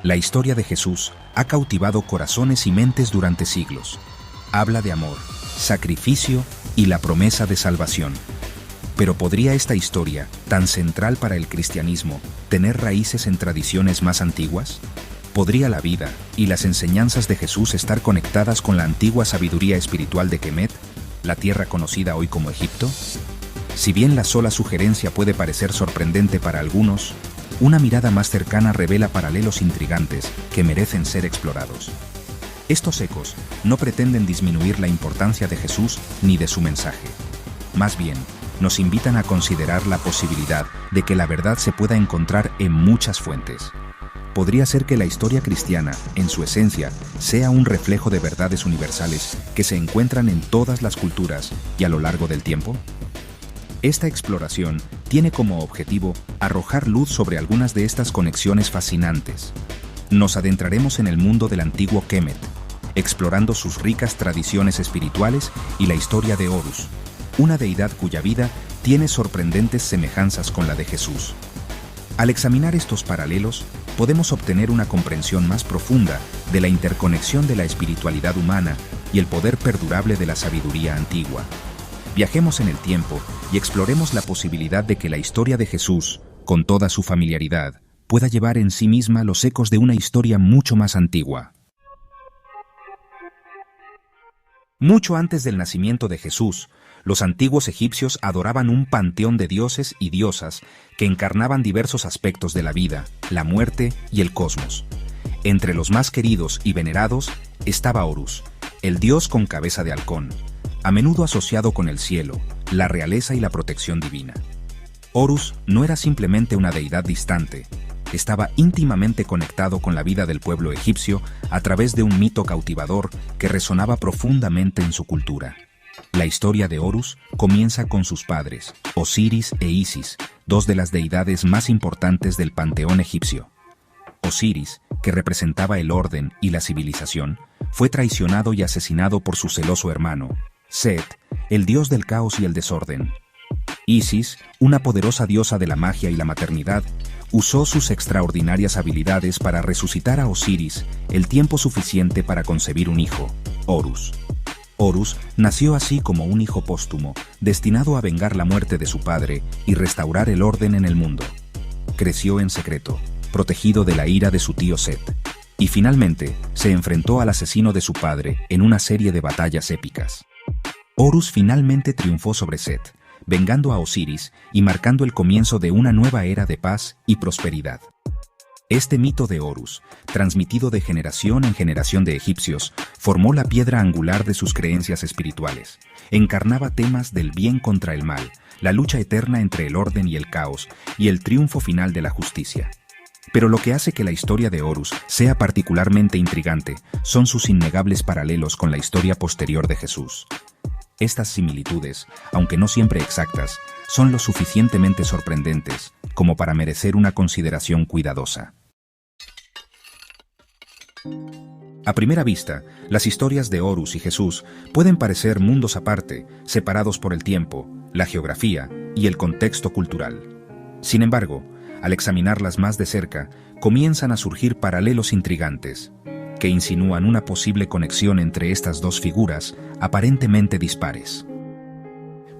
La historia de Jesús ha cautivado corazones y mentes durante siglos. Habla de amor, sacrificio y la promesa de salvación. Pero ¿podría esta historia, tan central para el cristianismo, tener raíces en tradiciones más antiguas? ¿Podría la vida y las enseñanzas de Jesús estar conectadas con la antigua sabiduría espiritual de Kemet, la tierra conocida hoy como Egipto? Si bien la sola sugerencia puede parecer sorprendente para algunos, una mirada más cercana revela paralelos intrigantes que merecen ser explorados. Estos ecos no pretenden disminuir la importancia de Jesús ni de su mensaje. Más bien, nos invitan a considerar la posibilidad de que la verdad se pueda encontrar en muchas fuentes. ¿Podría ser que la historia cristiana, en su esencia, sea un reflejo de verdades universales que se encuentran en todas las culturas y a lo largo del tiempo? Esta exploración tiene como objetivo arrojar luz sobre algunas de estas conexiones fascinantes. Nos adentraremos en el mundo del antiguo Kemet, explorando sus ricas tradiciones espirituales y la historia de Horus, una deidad cuya vida tiene sorprendentes semejanzas con la de Jesús. Al examinar estos paralelos, podemos obtener una comprensión más profunda de la interconexión de la espiritualidad humana y el poder perdurable de la sabiduría antigua. Viajemos en el tiempo y exploremos la posibilidad de que la historia de Jesús, con toda su familiaridad, pueda llevar en sí misma los ecos de una historia mucho más antigua. Mucho antes del nacimiento de Jesús, los antiguos egipcios adoraban un panteón de dioses y diosas que encarnaban diversos aspectos de la vida, la muerte y el cosmos. Entre los más queridos y venerados estaba Horus, el dios con cabeza de halcón, a menudo asociado con el cielo, la realeza y la protección divina. Horus no era simplemente una deidad distante, estaba íntimamente conectado con la vida del pueblo egipcio a través de un mito cautivador que resonaba profundamente en su cultura. La historia de Horus comienza con sus padres, Osiris e Isis, dos de las deidades más importantes del panteón egipcio. Osiris, que representaba el orden y la civilización, fue traicionado y asesinado por su celoso hermano, Set, el dios del caos y el desorden. Isis, una poderosa diosa de la magia y la maternidad, usó sus extraordinarias habilidades para resucitar a Osiris el tiempo suficiente para concebir un hijo, Horus. Horus nació así como un hijo póstumo, destinado a vengar la muerte de su padre y restaurar el orden en el mundo. Creció en secreto, protegido de la ira de su tío Set, y finalmente se enfrentó al asesino de su padre en una serie de batallas épicas. Horus finalmente triunfó sobre Set, vengando a Osiris y marcando el comienzo de una nueva era de paz y prosperidad. Este mito de Horus, transmitido de generación en generación de egipcios, formó la piedra angular de sus creencias espirituales. Encarnaba temas del bien contra el mal, la lucha eterna entre el orden y el caos, y el triunfo final de la justicia. Pero lo que hace que la historia de Horus sea particularmente intrigante son sus innegables paralelos con la historia posterior de Jesús. Estas similitudes, aunque no siempre exactas, son lo suficientemente sorprendentes como para merecer una consideración cuidadosa. A primera vista, las historias de Horus y Jesús pueden parecer mundos aparte, separados por el tiempo, la geografía y el contexto cultural. Sin embargo, al examinarlas más de cerca, comienzan a surgir paralelos intrigantes, que insinúan una posible conexión entre estas dos figuras aparentemente dispares.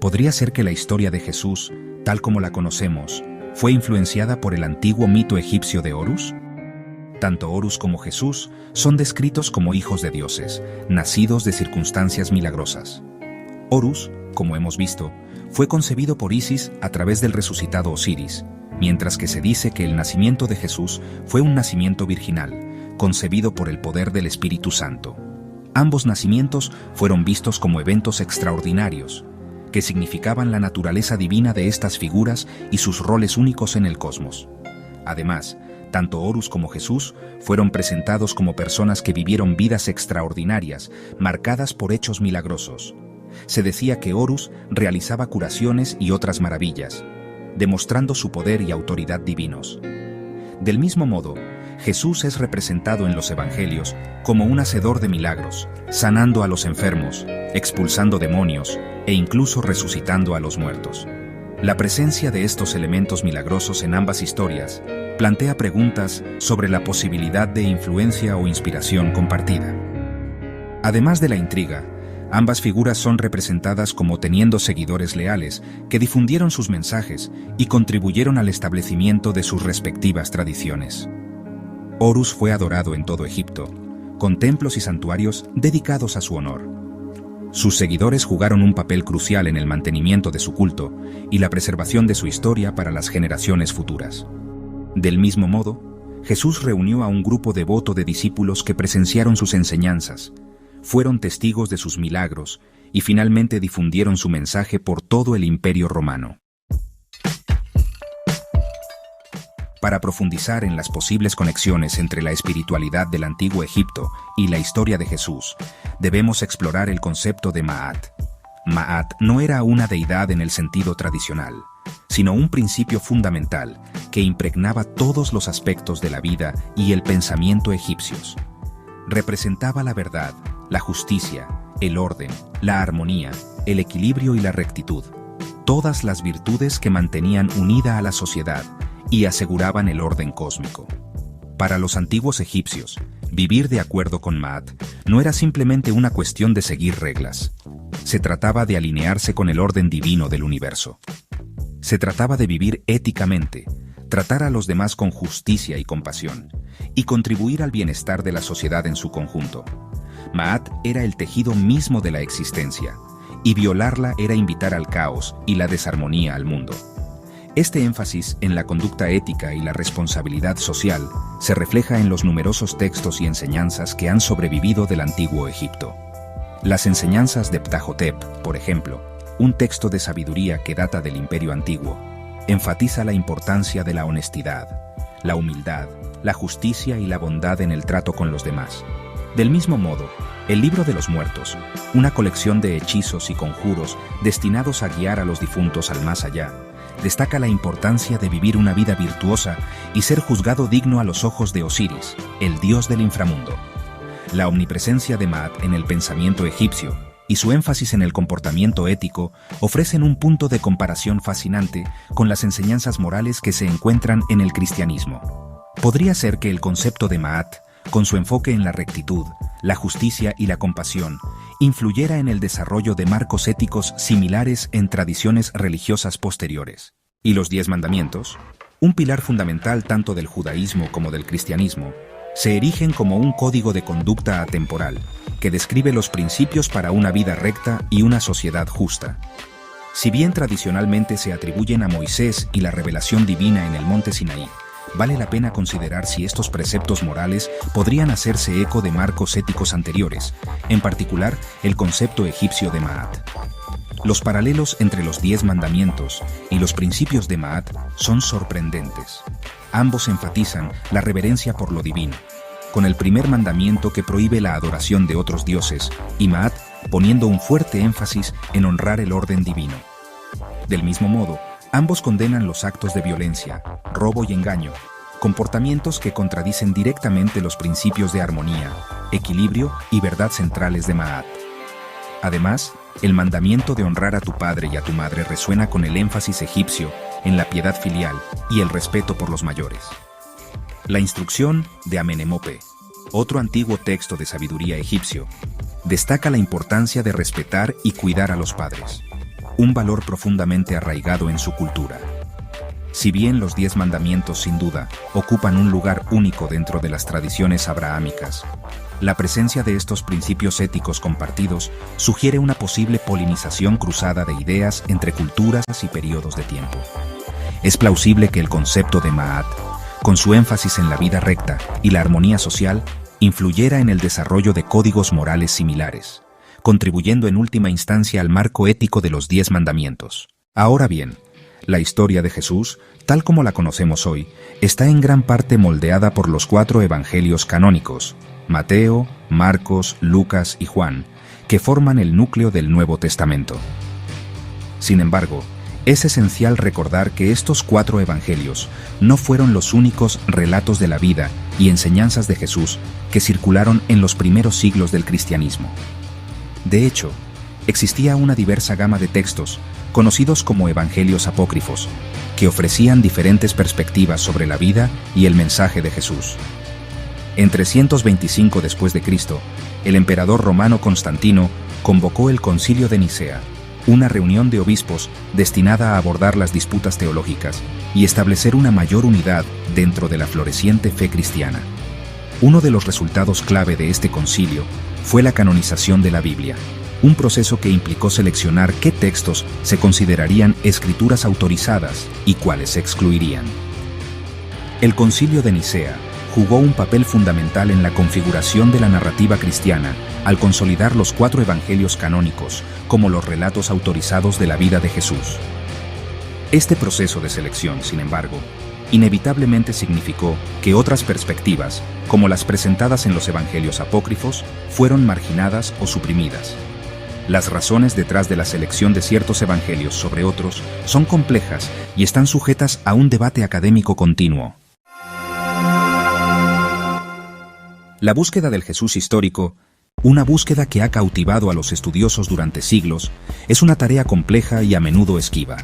¿Podría ser que la historia de Jesús, tal como la conocemos, fue influenciada por el antiguo mito egipcio de Horus? Tanto Horus como Jesús son descritos como hijos de dioses, nacidos de circunstancias milagrosas. Horus, como hemos visto, fue concebido por Isis a través del resucitado Osiris, mientras que se dice que el nacimiento de Jesús fue un nacimiento virginal, concebido por el poder del Espíritu Santo. Ambos nacimientos fueron vistos como eventos extraordinarios, que significaban la naturaleza divina de estas figuras y sus roles únicos en el cosmos. Además, tanto Horus como Jesús fueron presentados como personas que vivieron vidas extraordinarias, marcadas por hechos milagrosos. Se decía que Horus realizaba curaciones y otras maravillas, demostrando su poder y autoridad divinos. Del mismo modo, Jesús es representado en los evangelios como un hacedor de milagros, sanando a los enfermos, expulsando demonios e incluso resucitando a los muertos. La presencia de estos elementos milagrosos en ambas historias plantea preguntas sobre la posibilidad de influencia o inspiración compartida. Además de la intriga, ambas figuras son representadas como teniendo seguidores leales que difundieron sus mensajes y contribuyeron al establecimiento de sus respectivas tradiciones. Horus fue adorado en todo Egipto, con templos y santuarios dedicados a su honor. Sus seguidores jugaron un papel crucial en el mantenimiento de su culto y la preservación de su historia para las generaciones futuras. Del mismo modo, Jesús reunió a un grupo devoto de discípulos que presenciaron sus enseñanzas, fueron testigos de sus milagros y finalmente difundieron su mensaje por todo el Imperio Romano. Para profundizar en las posibles conexiones entre la espiritualidad del antiguo Egipto y la historia de Jesús, debemos explorar el concepto de Ma'at. Ma'at no era una deidad en el sentido tradicional, sino un principio fundamental que impregnaba todos los aspectos de la vida y el pensamiento egipcios. Representaba la verdad, la justicia, el orden, la armonía, el equilibrio y la rectitud, todas las virtudes que mantenían unida a la sociedad y aseguraban el orden cósmico. Para los antiguos egipcios, vivir de acuerdo con Ma'at no era simplemente una cuestión de seguir reglas. Se trataba de alinearse con el orden divino del universo. Se trataba de vivir éticamente, tratar a los demás con justicia y compasión, y contribuir al bienestar de la sociedad en su conjunto. Ma'at era el tejido mismo de la existencia, y violarla era invitar al caos y la desarmonía al mundo. Este énfasis en la conducta ética y la responsabilidad social se refleja en los numerosos textos y enseñanzas que han sobrevivido del antiguo Egipto. Las enseñanzas de Ptahhotep, por ejemplo, un texto de sabiduría que data del Imperio Antiguo, enfatiza la importancia de la honestidad, la humildad, la justicia y la bondad en el trato con los demás. Del mismo modo, el Libro de los Muertos, una colección de hechizos y conjuros destinados a guiar a los difuntos al más allá, destaca la importancia de vivir una vida virtuosa y ser juzgado digno a los ojos de Osiris, el dios del inframundo. La omnipresencia de Ma'at en el pensamiento egipcio y su énfasis en el comportamiento ético ofrecen un punto de comparación fascinante con las enseñanzas morales que se encuentran en el cristianismo. Podría ser que el concepto de Ma'at, con su enfoque en la rectitud, la justicia y la compasión, influyera en el desarrollo de marcos éticos similares en tradiciones religiosas posteriores. Y los 10 mandamientos, un pilar fundamental tanto del judaísmo como del cristianismo, se erigen como un código de conducta atemporal que describe los principios para una vida recta y una sociedad justa. Si bien tradicionalmente se atribuyen a Moisés y la revelación divina en el monte Sinaí, vale la pena considerar si estos preceptos morales podrían hacerse eco de marcos éticos anteriores, en particular el concepto egipcio de Ma'at. Los paralelos entre los 10 mandamientos y los principios de Ma'at son sorprendentes. Ambos enfatizan la reverencia por lo divino, con el primer mandamiento que prohíbe la adoración de otros dioses y Ma'at poniendo un fuerte énfasis en honrar el orden divino. Del mismo modo, ambos condenan los actos de violencia, robo y engaño, comportamientos que contradicen directamente los principios de armonía, equilibrio y verdad centrales de Ma'at. Además, el mandamiento de honrar a tu padre y a tu madre resuena con el énfasis egipcio en la piedad filial y el respeto por los mayores. La instrucción de Amenemope, otro antiguo texto de sabiduría egipcio, destaca la importancia de respetar y cuidar a los padres, un valor profundamente arraigado en su cultura. Si bien los 10 mandamientos sin duda ocupan un lugar único dentro de las tradiciones abrahámicas, la presencia de estos principios éticos compartidos sugiere una posible polinización cruzada de ideas entre culturas y periodos de tiempo. Es plausible que el concepto de Ma'at, con su énfasis en la vida recta y la armonía social, influyera en el desarrollo de códigos morales similares, contribuyendo en última instancia al marco ético de los 10 mandamientos. Ahora bien, la historia de Jesús, tal como la conocemos hoy, está en gran parte moldeada por los 4 evangelios canónicos, Mateo, Marcos, Lucas y Juan, que forman el núcleo del Nuevo Testamento. Sin embargo, es esencial recordar que estos 4 evangelios no fueron los únicos relatos de la vida y enseñanzas de Jesús que circularon en los primeros siglos del cristianismo. De hecho, existía una diversa gama de textos, conocidos como evangelios apócrifos, que ofrecían diferentes perspectivas sobre la vida y el mensaje de Jesús. En 325 después de Cristo, el emperador romano Constantino convocó el Concilio de Nicea, una reunión de obispos destinada a abordar las disputas teológicas y establecer una mayor unidad dentro de la floreciente fe cristiana. Uno de los resultados clave de este concilio fue la canonización de la Biblia, un proceso que implicó seleccionar qué textos se considerarían escrituras autorizadas y cuáles se excluirían. El Concilio de Nicea jugó un papel fundamental en la configuración de la narrativa cristiana al consolidar los 4 evangelios canónicos como los relatos autorizados de la vida de Jesús. Este proceso de selección, sin embargo, inevitablemente significó que otras perspectivas, como las presentadas en los evangelios apócrifos, fueron marginadas o suprimidas. Las razones detrás de la selección de ciertos evangelios sobre otros son complejas y están sujetas a un debate académico continuo. La búsqueda del Jesús histórico, una búsqueda que ha cautivado a los estudiosos durante siglos, es una tarea compleja y a menudo esquiva.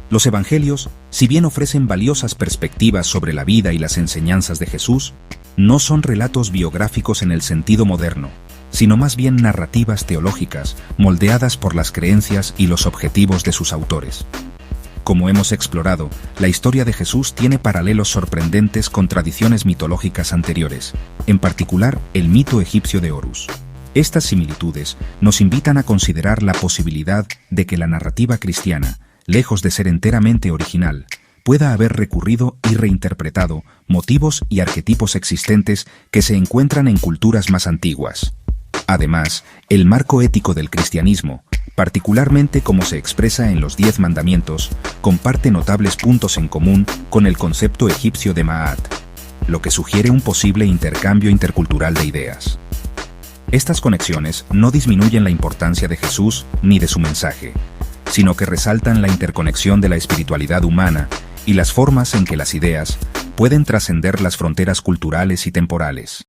Los evangelios, si bien ofrecen valiosas perspectivas sobre la vida y las enseñanzas de Jesús, no son relatos biográficos en el sentido moderno, sino más bien narrativas teológicas moldeadas por las creencias y los objetivos de sus autores. Como hemos explorado, la historia de Jesús tiene paralelos sorprendentes con tradiciones mitológicas anteriores, en particular el mito egipcio de Horus. Estas similitudes nos invitan a considerar la posibilidad de que la narrativa cristiana, lejos de ser enteramente original, pueda haber recurrido y reinterpretado motivos y arquetipos existentes que se encuentran en culturas más antiguas. Además, el marco ético del cristianismo, particularmente como se expresa en los 10 mandamientos, comparte notables puntos en común con el concepto egipcio de Ma'at, lo que sugiere un posible intercambio intercultural de ideas. Estas conexiones no disminuyen la importancia de Jesús ni de su mensaje, sino que resaltan la interconexión de la espiritualidad humana y las formas en que las ideas pueden trascender las fronteras culturales y temporales.